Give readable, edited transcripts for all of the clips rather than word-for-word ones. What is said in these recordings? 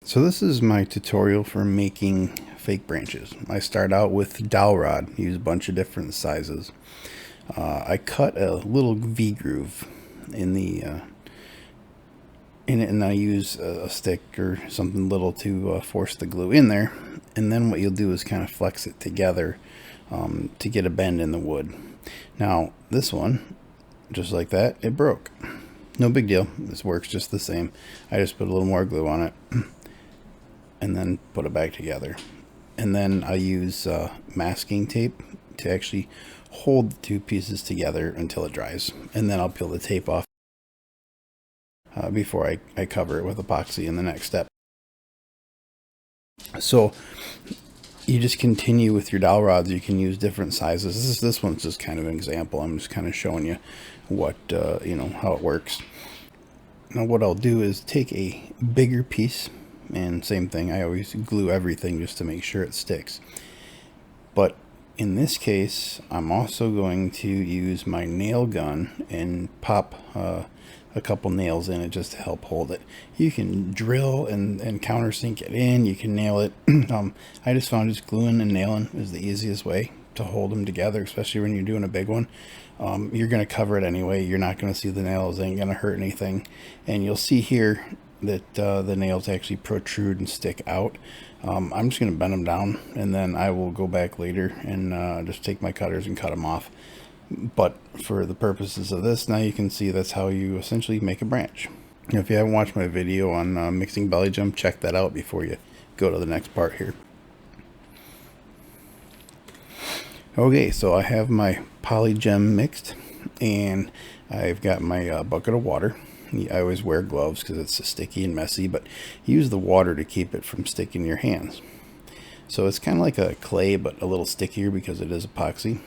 So this is my tutorial for making fake branches. I start out with dowel rod, use a bunch of different sizes. I cut a little V groove in the in it, and I use a stick or something little to force the glue in there. And then what you'll do is kind of flex it together to get a bend in the wood. Now this one, just like that, it broke. No big deal. This works just the same. I just put a little more glue on it and then put it back together. And then I use masking tape to actually hold the two pieces together until it dries. And then I'll peel the tape off before I cover it with epoxy in the next step. So you just continue with your dowel rods. You can use different sizes. This one's just kind of an example. I'm just kind of showing you what how it works. Now what I'll do is take a bigger piece, and same thing, I always glue everything just to make sure it sticks. But in this case, I'm also going to use my nail gun and pop a couple nails in it just to help hold it. You can drill and countersink it in, you can nail it. I just found just gluing and nailing is the easiest way to hold them together, especially when you're doing a big one. You're going to cover it anyway. You're not going to see the nails, ain't going to hurt anything. And you'll see here that the nails actually protrude and stick out. I'm just going to bend them down, and then I will go back later and just take my cutters and cut them off. But for the purposes of this, now you can see that's how you essentially make a branch. If you haven't watched my video on mixing belly gem, check that out before you go to the next part here. Okay, so I have my poly gem mixed, and I've got my bucket of water. I always wear gloves because it's sticky and messy, but use the water to keep it from sticking in your hands. So it's kind of like a clay, but a little stickier because it is epoxy.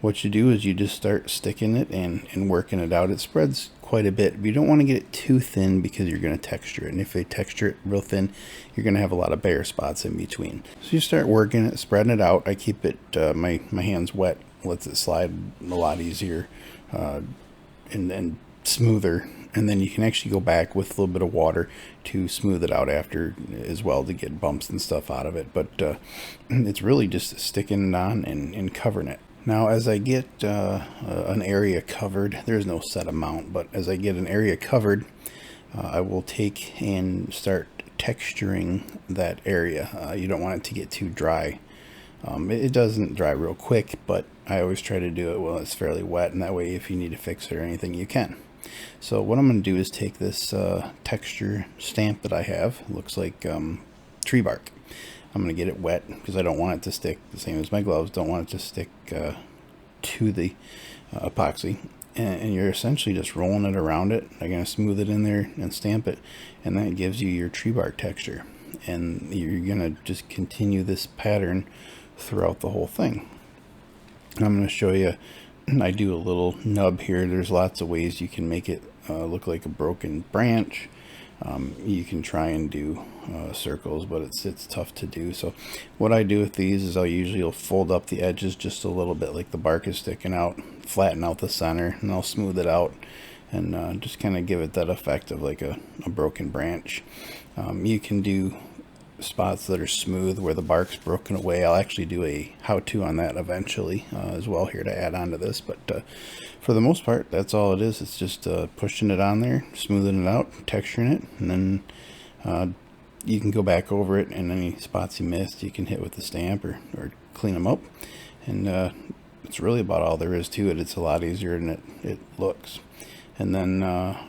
What you do is you just start sticking it and working it out. It spreads quite a bit, but you don't want to get it too thin because you're going to texture it. And if they texture it real thin, you're going to have a lot of bare spots in between. So you start working it, spreading it out. I keep it, my hands wet, lets it slide a lot easier and smoother. And then you can actually go back with a little bit of water to smooth it out after as well, to get bumps and stuff out of it. But it's really just sticking it on and covering it. Now, as I get an area covered, there's no set amount, but as I get an area covered, I will take and start texturing that area. You don't want it to get too dry. It doesn't dry real quick, but I always try to do it while it's fairly wet, and that way if you need to fix it or anything, you can. So what I'm going to do is take this texture stamp that I have. It looks like tree bark. I'm going to get it wet because I don't want it to stick, the same as my gloves, don't want it to stick to the epoxy. And you're essentially just rolling it around it. I'm going to smooth it in there and stamp it, and that gives you your tree bark texture. And you're going to just continue this pattern throughout the whole thing. I'm going to show you, I do a little nub here. There's lots of ways you can make it look like a broken branch. You can try and do circles, but it's tough to do. So what I do with these is I'll usually fold up the edges just a little bit, like the bark is sticking out, flatten out the center, and I'll smooth it out and just kind of give it that effect of like a broken branch. You can do spots that are smooth where the bark's broken away. I'll actually do a how-to on that eventually as well here to add on to this, but for the most part, that's all it is. It's just pushing it on there, smoothing it out, texturing it, and then you can go back over it, and any spots you missed you can hit with the stamp or clean them up, and it's really about all there is to it. It's a lot easier than it looks. And then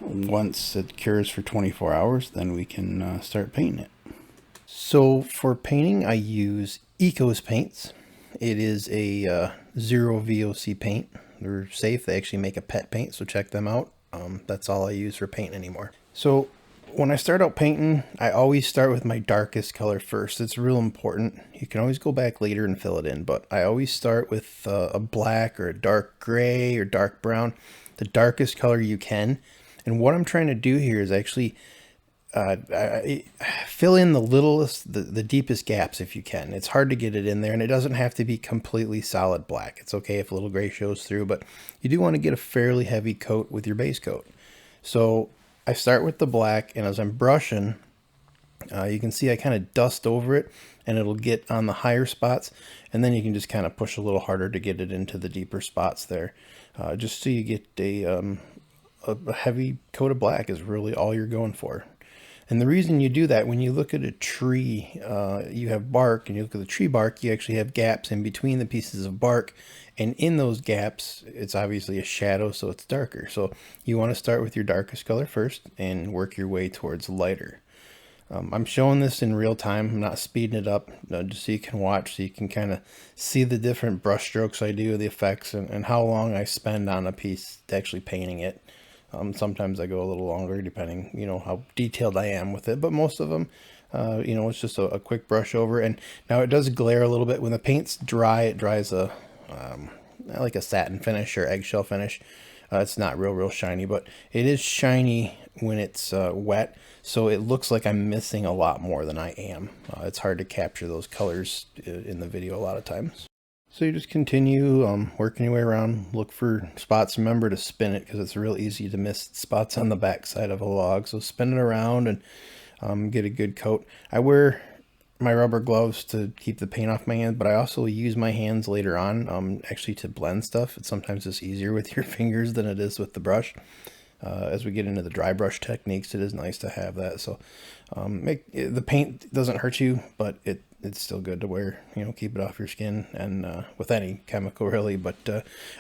once it cures for 24 hours, then we can start painting it. So for painting, I use Ecos paints. It is a zero VOC paint. They're safe. They actually make a pet paint, so check them out. That's all I use for painting anymore. So when I start out painting, I always start with my darkest color first. It's real important. You can always go back later and fill it in, but I always start with a black or a dark gray or dark brown, the darkest color you can. And what I'm trying to do here is actually fill in the deepest gaps if you can. It's hard to get it in there, and it doesn't have to be completely solid black. It's okay if a little gray shows through, but you do want to get a fairly heavy coat with your base coat. So I start with the black, and as I'm brushing, You can see I kind of dust over it and it'll get on the higher spots, and then you can just kind of push a little harder to get it into the deeper spots there. Just so you get a heavy coat of black is really all you're going for. And the reason you do that, when you look at a tree, you have bark, and you look at the tree bark, you actually have gaps in between the pieces of bark. And in those gaps, it's obviously a shadow, so it's darker. So you want to start with your darkest color first and work your way towards lighter. I'm showing this in real time. I'm not speeding it up, just so you can watch, so you can kind of see the different brush strokes I do, the effects, and how long I spend on a piece actually painting it. Sometimes I go a little longer, depending, how detailed I am with it. But most of them, it's just a quick brush over. And now it does glare a little bit. When the paint's dry, it dries like a satin finish or eggshell finish. It's not real shiny, but it is shiny when it's wet. So it looks like I'm missing a lot more than I am. It's hard to capture those colors in the video a lot of times. So you just continue working your way around, look for spots. Remember to spin it, because it's real easy to miss spots on the back side of a log. So spin it around and get a good coat. I wear my rubber gloves to keep the paint off my hands, but I also use my hands later on actually to blend stuff. It's sometimes just easier with your fingers than it is with the brush. As we get into the dry brush techniques, it is nice to have that. So the paint doesn't hurt you, but it's still good to wear, keep it off your skin, and with any chemical really, but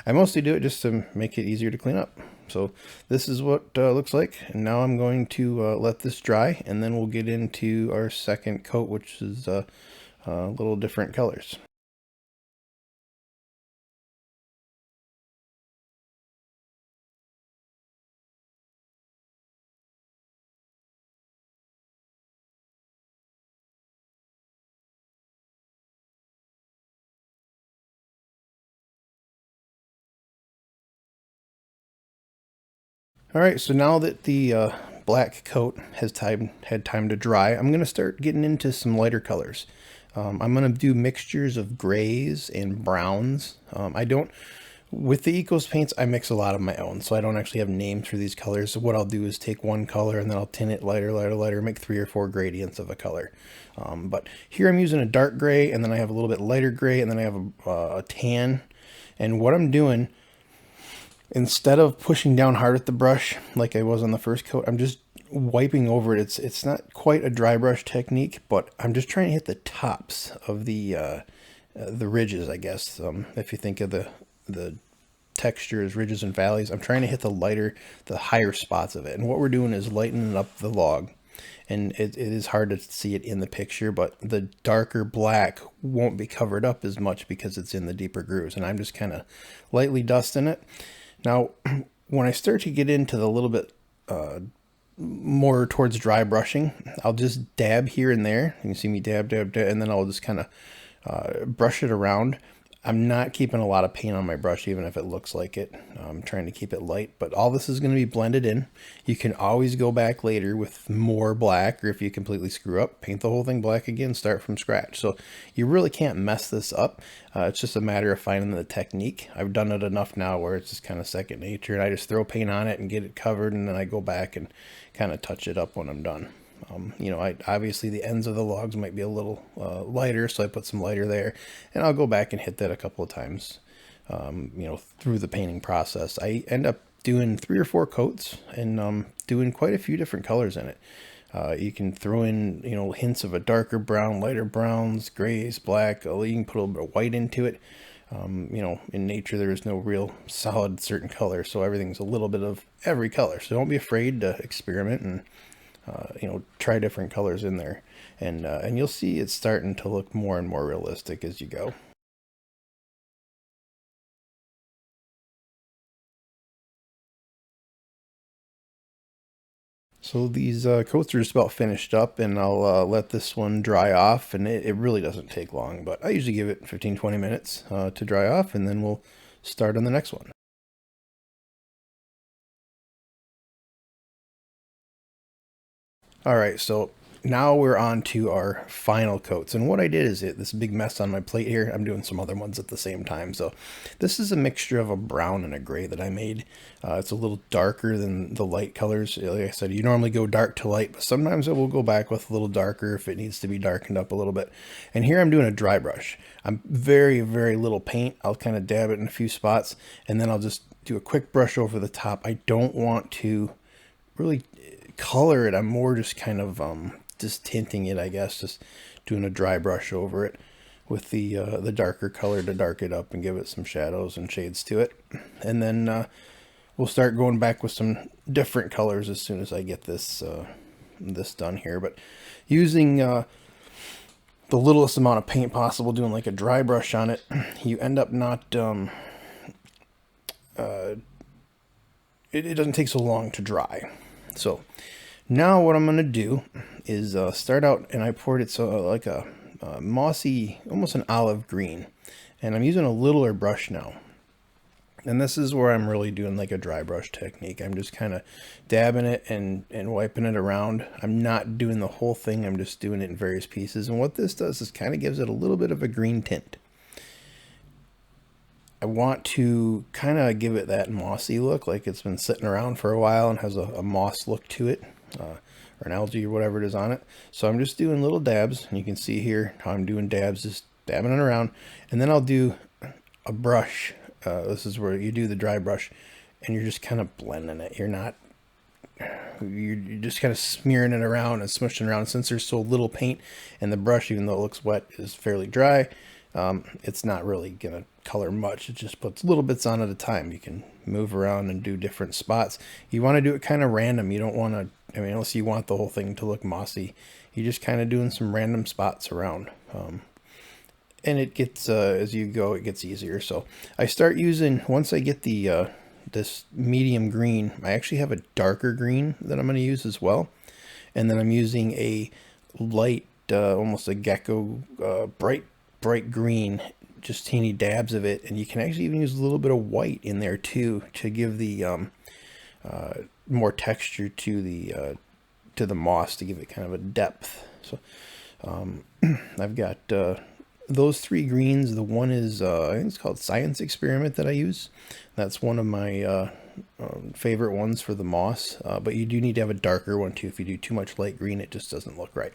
I mostly do it just to make it easier to clean up. So this is what looks like, and now I'm going to let this dry, and then we'll get into our second coat, which is little different colors. All right, so now that the black coat has had time to dry, I'm going to start getting into some lighter colors. I'm going to do mixtures of grays and browns. With the Ecos paints, I mix a lot of my own, so I don't actually have names for these colors. So what I'll do is take one color and then I'll tint it lighter, make 3 or 4 gradients of a color. But here I'm using a dark gray, and then I have a little bit lighter gray, and then I have a tan. And what I'm doing, instead of pushing down hard with the brush like I was on the first coat, I'm just wiping over it. It's not quite a dry brush technique, but I'm just trying to hit the tops of the ridges, I guess. If you think of the texture as ridges and valleys, I'm trying to hit the higher spots of it. And what we're doing is lightening up the log. And it is hard to see it in the picture, but the darker black won't be covered up as much because it's in the deeper grooves. And I'm just kind of lightly dusting it. Now, when I start to get into the little bit more towards dry brushing, I'll just dab here and there. You can see me dab, and then I'll just kind of brush it around. I'm not keeping a lot of paint on my brush, even if it looks like it. I'm trying to keep it light, but all this is going to be blended in. You can always go back later with more black, or if you completely screw up, paint the whole thing black again, start from scratch. So you really can't mess this up. It's just a matter of finding the technique. I've done it enough now where it's just kind of second nature, and I just throw paint on it and get it covered, and then I go back and kind of touch it up when I'm done. Obviously the ends of the logs might be a little lighter, so I put some lighter there, and I'll go back and hit that a couple of times, through the painting process. I end up doing 3 or 4 coats and doing quite a few different colors in it. You can throw in, hints of a darker brown, lighter browns, grays, black. You can put a little bit of white into it. In nature, there is no real solid certain color, so everything's a little bit of every color. So don't be afraid to experiment and try different colors in there, and you'll see it's starting to look more and more realistic as you go. So these coats are just about finished up, and I'll let this one dry off, and it really doesn't take long, but I usually give it 15-20 minutes to dry off, and then we'll start on the next one. All right, so now we're on to our final coats. And what I did is this big mess on my plate here. I'm doing some other ones at the same time. So this is a mixture of a brown and a gray that I made. It's a little darker than the light colors. Like I said, you normally go dark to light, but sometimes I will go back with a little darker if it needs to be darkened up a little bit. And here I'm doing a dry brush. I'm very, very little paint. I'll kind of dab it in a few spots, and then I'll just do a quick brush over the top. I don't want to really color it. I'm more just kind of just tinting it, I guess, just doing a dry brush over it with the darker color to dark it up and give it some shadows and shades to it. And then we'll start going back with some different colors as soon as I get this this done here. But using the littlest amount of paint possible, doing like a dry brush on it, you end up not it doesn't take so long to dry. So now what I'm going to do is start out, and I poured it so like a mossy, almost an olive green, and I'm using a littler brush now. And this is where I'm really doing like a dry brush technique. I'm just kind of dabbing it and wiping it around. I'm not doing the whole thing. I'm just doing it in various pieces. And what this does is kind of gives it a little bit of a green tint. I want to kind of give it that mossy look, like it's been sitting around for a while and has a moss look to it, or an algae or whatever it is on it. So I'm just doing little dabs, and you can see here how I'm doing dabs, just dabbing it around. And then I'll do a brush. This is where you do the dry brush, and you're just kind of blending it. You're just kind of smearing it around and smushing around. Since there's so little paint, and the brush, even though it looks wet, is fairly dry, it's not really gonna color much. It just puts little bits on at a time. You can move around and do different spots. You want to do it kind of random. You don't want to, I mean, unless you want the whole thing to look mossy, you're just kind of doing some random spots around. And it gets, as you go, it gets easier. So I start using, once I get the this medium green, I actually have a darker green that I'm going to use as well. And then I'm using a light, almost a gecko, bright green, just teeny dabs of it. And you can actually even use a little bit of white in there too, to give the more texture to the moss, to give it kind of a depth. So I've got those three greens. The one is I think it's called Science Experiment that I use. That's one of my favorite ones for the moss, but you do need to have a darker one too. If you do too much light green, it just doesn't look right.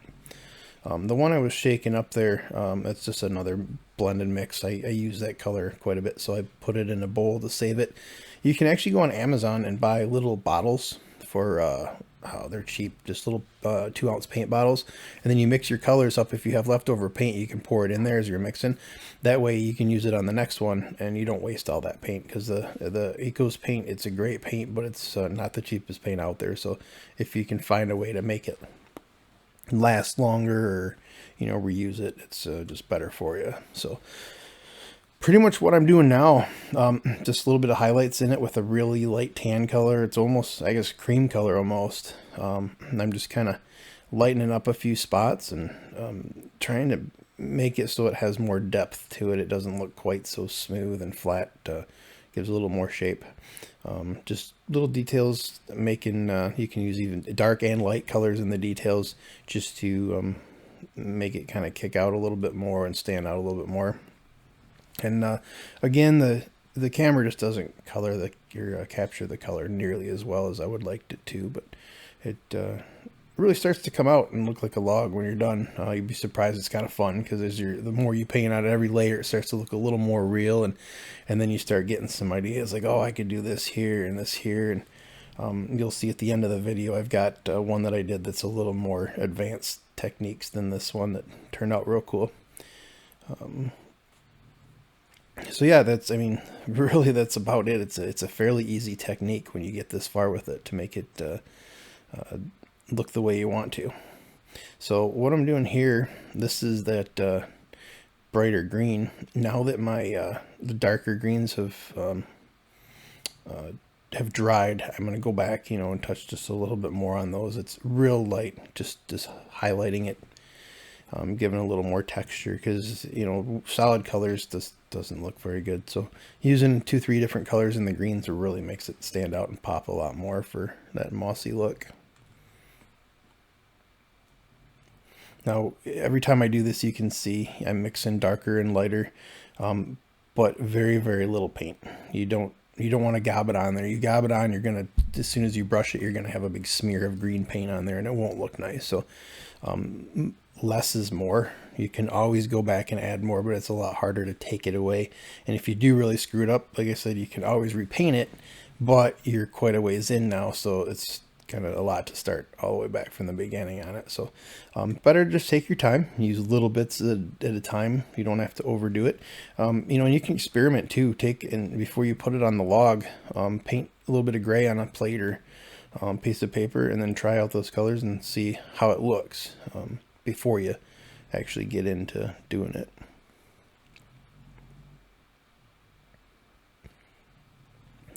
The one I was shaking up there, that's just another blended mix. I use that color quite a bit, so I put it in a bowl to save it. You can actually go on Amazon and buy little bottles for they're cheap, just little 2-ounce paint bottles, and then you mix your colors up. If you have leftover paint, you can pour it in there as you're mixing. That way you can use it on the next one, and you don't waste all that paint, because the Ecos paint, it's a great paint, but it's not the cheapest paint out there. So if you can find a way to make it last longer, or reuse it, it's just better for you. So pretty much what I'm doing now, just a little bit of highlights in it with a really light tan color. It's almost, I guess, cream color almost. And I'm just kind of lightening up a few spots and trying to make it so it has more depth to it. It doesn't look quite so smooth and flat. Gives a little more shape. Just little details, making you can use even dark and light colors in the details, just to make it kind of kick out a little bit more and stand out a little bit more. And again, the camera just doesn't color capture the color nearly as well as I would like it to, but it really starts to come out and look like a log when you're done. You'd be surprised. It's kind of fun, because the more you paint on every layer, it starts to look a little more real, and then you start getting some ideas like, oh, I could do this here and this here. And you'll see at the end of the video, I've got one that I did that's a little more advanced techniques than this one that turned out real cool. So yeah, really that's about it. It's a fairly easy technique when you get this far with it, to make it look the way you want to. So what I'm doing here, this is that brighter green. Now that my the darker greens have dried, I'm going to go back, and touch just a little bit more on those. It's real light, just highlighting it, giving a little more texture, because solid colors doesn't look very good. So using 2-3 different colors in the greens really makes it stand out and pop a lot more for that mossy look. Now, every time I do this, you can see I'm mixing darker and lighter, but very, very little paint. You don't want to gob it on there. You gob it on, you're gonna, as soon as you brush it, you're gonna have a big smear of green paint on there, and it won't look nice. So less is more. You can always go back and add more, but it's a lot harder to take it away. And if you do really screw it up, like I said, you can always repaint it, but you're quite a ways in now, so it's kind of a lot to start all the way back from the beginning on it. So better just take your time, use little bits at a time. You don't have to overdo it. You know, and you can experiment too. Take, and before you put it on the log, paint a little bit of gray on a plate or piece of paper, and then try out those colors and see how it looks before you actually get into doing it.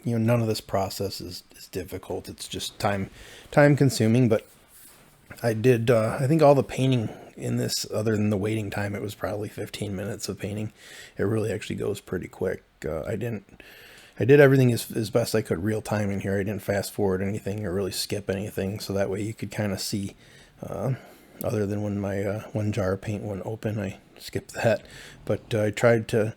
You know, none of this process is difficult. It's just time consuming, but I did I think all the painting in this, other than the waiting time, it was probably 15 minutes of painting. It really actually goes pretty quick. I did everything as best I could real time in here. I didn't fast forward anything or really skip anything, so that way you could kind of see, other than when my one jar of paint went open, I skipped that. But I tried to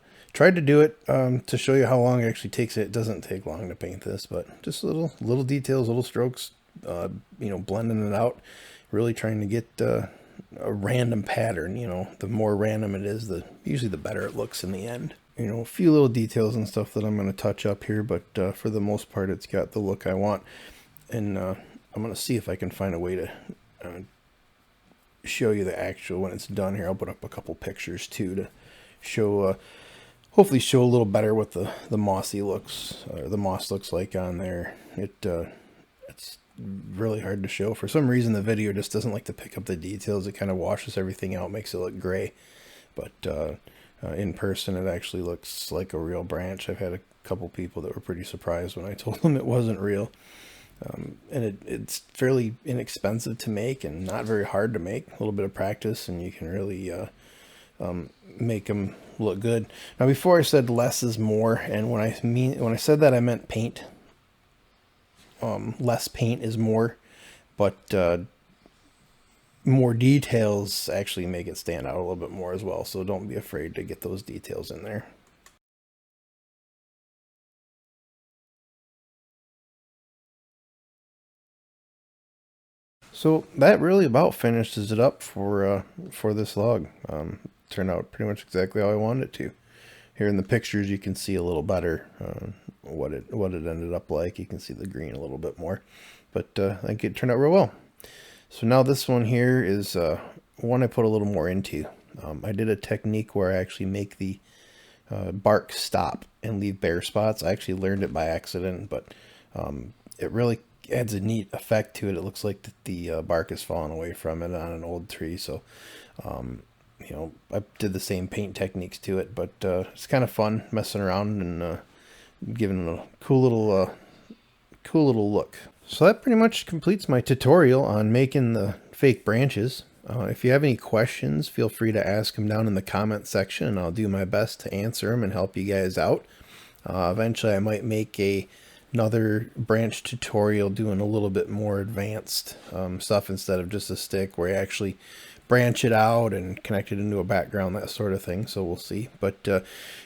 do it to show you how long it actually takes. It doesn't take long to paint this, but just little details, little strokes, you know, blending it out, really trying to get a random pattern. You know, the more random it is, usually the better it looks in the end. You know, a few little details and stuff that I'm going to touch up here, but for the most part, it's got the look I want. And I'm going to see if I can find a way to show you the actual when it's done here. I'll put up a couple pictures too to show, hopefully show a little better what the mossy looks, or the moss looks like on there. It's really hard to show. For some reason, the video just doesn't like to pick up the details. It kind of washes everything out, makes it look gray. But in person, it actually looks like a real branch. I've had a couple people that were pretty surprised when I told them it wasn't real. And it's fairly inexpensive to make and not very hard to make. A little bit of practice and you can really make them look good. Now, before I said less is more, and when I said that, I meant paint. Less paint is more, but more details actually make it stand out a little bit more as well. So don't be afraid to get those details in there. So that really about finishes it up for this log. Turned out pretty much exactly how I wanted it to. Here in the pictures, you can see a little better what it ended up like. You can see the green a little bit more, but I think it turned out real well. So now this one here is one I put a little more into. I did a technique where I actually make the bark stop and leave bare spots. I actually learned it by accident, but it really adds a neat effect to it. It looks like the bark is falling away from it on an old tree. So, you know, I did the same paint techniques to it, but it's kind of fun messing around and giving it a cool little look. So that pretty much completes my tutorial on making the fake branches. If you have any questions, feel free to ask them down in the comment section, and I'll do my best to answer them and help you guys out. Eventually, I might make another branch tutorial doing a little bit more advanced stuff instead of just a stick, where you actually branch it out and connect it into a background, that sort of thing. So we'll see. But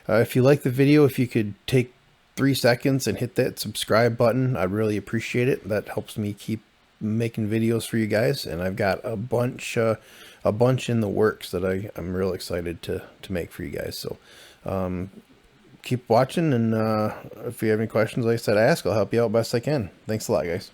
if you like the video, if you could take 3 seconds and hit that subscribe button, I'd really appreciate it. That helps me keep making videos for you guys, and I've got a bunch in the works that I'm real excited to make for you guys. So keep watching, and if you have any questions, like I said, ask. I'll help you out best I can. Thanks a lot, guys.